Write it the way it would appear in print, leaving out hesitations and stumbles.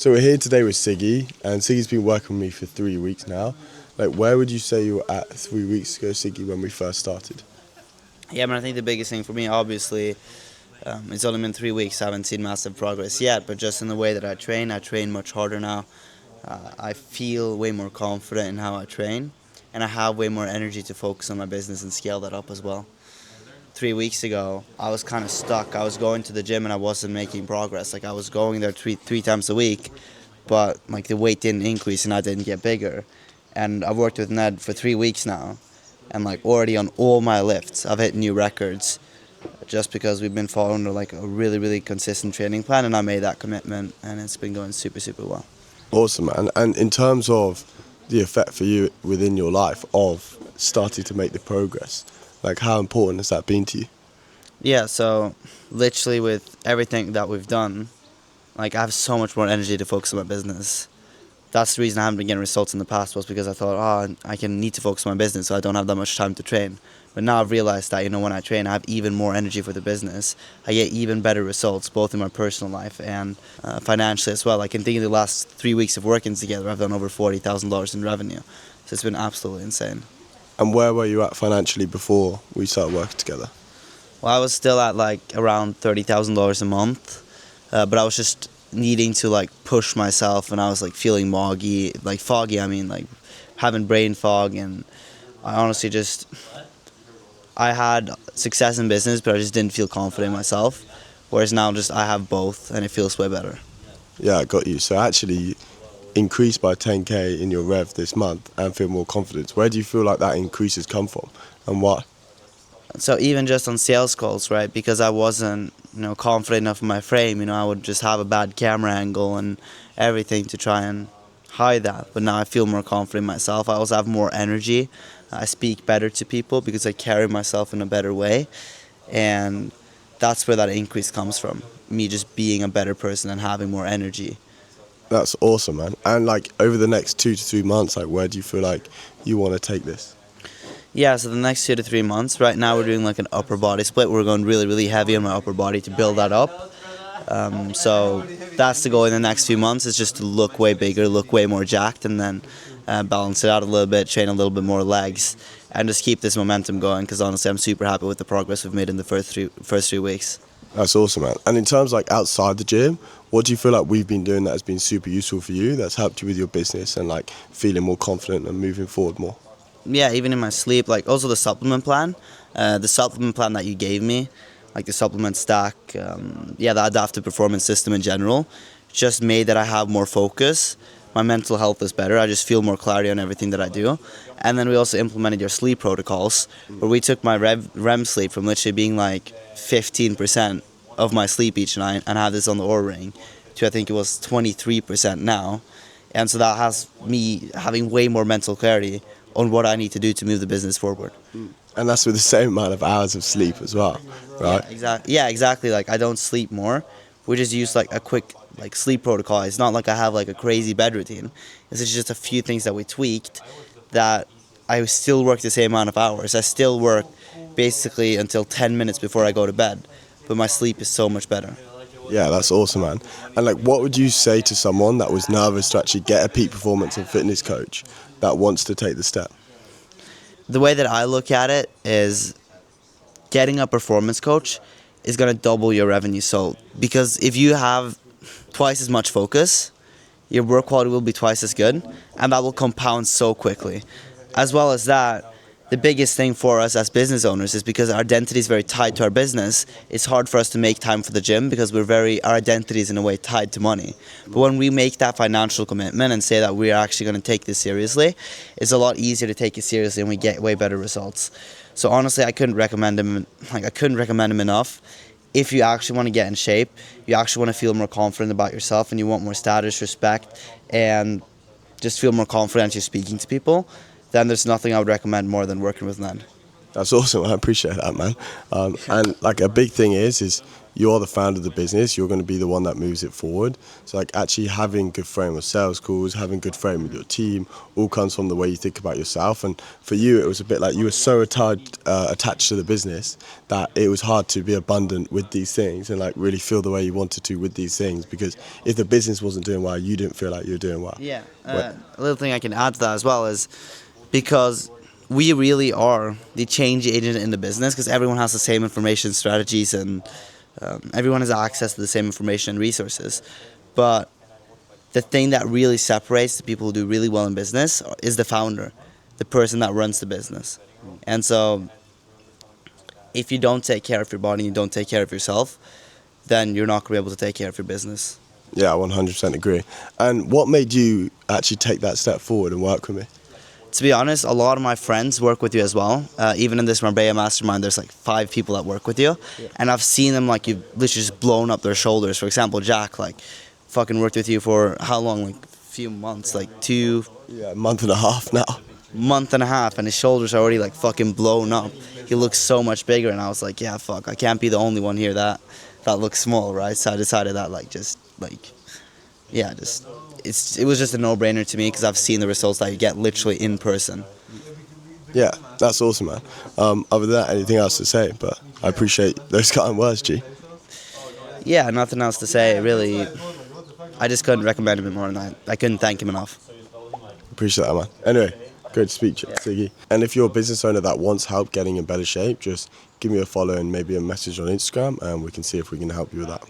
So we're here today with Siggy, and Siggy's been working with me for 3 weeks now. Like, where would you say you were at 3 weeks ago, Siggy, when we first started? Yeah, I think the biggest thing for me, obviously, it's only been 3 weeks. I haven't seen massive progress yet, but just in the way that I train much harder now. I feel way more confident in how I train, and I have way more energy to focus on my business and scale that up as well. 3 weeks ago, I was kind of stuck. I was going to the gym and I wasn't making progress. Like I was going there three times a week, but like the weight didn't increase and I didn't get bigger. And I've worked with Ned for 3 weeks now, and like already on all my lifts, I've hit new records, just because we've been following like a really consistent training plan, and I made that commitment, and it's been going super well. Awesome, man. And in terms of the effect for you within your life of starting to make the progress, like how important has that been to you? Yeah, so literally with everything that we've done, like I have so much more energy to focus on my business. That's the reason I haven't been getting results in the past, was because I thought, I need to focus on my business, so I don't have that much time to train. But now I've realized that, when I train, I have even more energy for the business. I get even better results, both in my personal life and financially as well. I can think of the last 3 weeks of working together, I've done over $40,000 in revenue. So it's been absolutely insane. And where were you at financially before we started working together? Well, I was still at like around $30,000 a month, but I was just needing to like push myself, and I was like feeling foggy. I mean, like having brain fog, and I honestly I had success in business, but I just didn't feel confident in myself. Whereas now, I have both, and it feels way better. Yeah, I got you. So actually increased by 10K in your rev this month and feel more confidence. Where do you feel like that increase has come from, and why? So even just on sales calls, right? Because I wasn't, confident enough in my frame. I would just have a bad camera angle and everything to try and hide that. But now I feel more confident in myself. I also have more energy. I speak better to people because I carry myself in a better way, and that's where that increase comes from. Me just being a better person and having more energy. That's awesome, man. And like over the next 2 to 3 months, like where do you feel like you want to take this? Yeah, so the next 2 to 3 months, right now we're doing like an upper body split. We're going really heavy on my upper body to build that up. So that's the goal in the next few months, is just to look way bigger, look way more jacked, and then balance it out a little bit, train a little bit more legs, and just keep this momentum going, because honestly I'm super happy with the progress we've made in the first 3 weeks. That's awesome, man. And in terms like outside the gym, what do you feel like we've been doing that has been super useful for you, that's helped you with your business and like feeling more confident and moving forward more? Yeah, even in my sleep, like also the supplement plan that you gave me, like the supplement stack, the adaptive performance system in general, just made that I have more focus. My mental health is better. I just feel more clarity on everything that I do. And then we also implemented your sleep protocols, where we took my REM sleep from literally being like 15% of my sleep each night, and I have this on the Oura Ring, to I think it was 23% now. And so that has me having way more mental clarity on what I need to do to move the business forward. And that's with the same amount of hours of sleep as well, right? Yeah, exactly. Like I don't sleep more. We just use like a quick like sleep protocol. It's not like I have like a crazy bed routine. It's just a few things that we tweaked, that I still work the same amount of hours. I still work basically until 10 minutes before I go to bed, but my sleep is so much better. Yeah, that's awesome, man. And like, what would you say to someone that was nervous to actually get a peak performance and fitness coach that wants to take the step? The way that I look at it is, getting a performance coach is going to double your revenue. So because if you have twice as much focus, your work quality will be twice as good, and that will compound so quickly. As well as that, the biggest thing for us as business owners is, because our identity is very tied to our business, it's hard for us to make time for the gym, because our identity is in a way tied to money. But when we make that financial commitment and say that we are actually going to take this seriously, it's a lot easier to take it seriously, and we get way better results. So honestly, I couldn't recommend him enough. If you actually want to get in shape, you actually want to feel more confident about yourself, and you want more status, respect, and just feel more confident you're speaking to people, then there's nothing I would recommend more than working with Ned. That's awesome. I appreciate that, man. And like a big thing is you're the founder of the business. You're going to be the one that moves it forward. So like actually having good frame of sales calls, having good frame with your team, all comes from the way you think about yourself. And for you, it was a bit like you were so attached to the business that it was hard to be abundant with these things and like really feel the way you wanted to with these things. Because if the business wasn't doing well, you didn't feel like you were doing well. Yeah. A little thing I can add to that as well is because we really are the change agent in the business because everyone has the same information strategies and everyone has access to the same information and resources. But the thing that really separates the people who do really well in business is the founder, the person that runs the business. And so if you don't take care of your body and you don't take care of yourself, then you're not going to be able to take care of your business. Yeah, I 100% agree. And what made you actually take that step forward and work with me? To be honest, a lot of my friends work with you as well. Even in this Marbella mastermind, there's like 5 people that work with you. Yeah. And I've seen them like you've literally just blown up their shoulders. For example, Jack, like fucking worked with you for how long? Like a few months, like 2... Yeah, a month and a half now. Month and a half, and his shoulders are already like fucking blown up. He looks so much bigger, and I was like, yeah, fuck, I can't be the only one here that looks small, right? So I decided that it was just a no-brainer to me because I've seen the results that you get literally in person. Yeah, that's awesome, man. Other than that, anything else to say? But I appreciate those kind words, G. Yeah, nothing else to say, really. I just couldn't recommend him more than that. I couldn't thank him enough. Appreciate that, man. Anyway, good to speak to you, Siggy. And if you're a business owner that wants help getting in better shape, just give me a follow and maybe a message on Instagram and we can see if we can help you with that.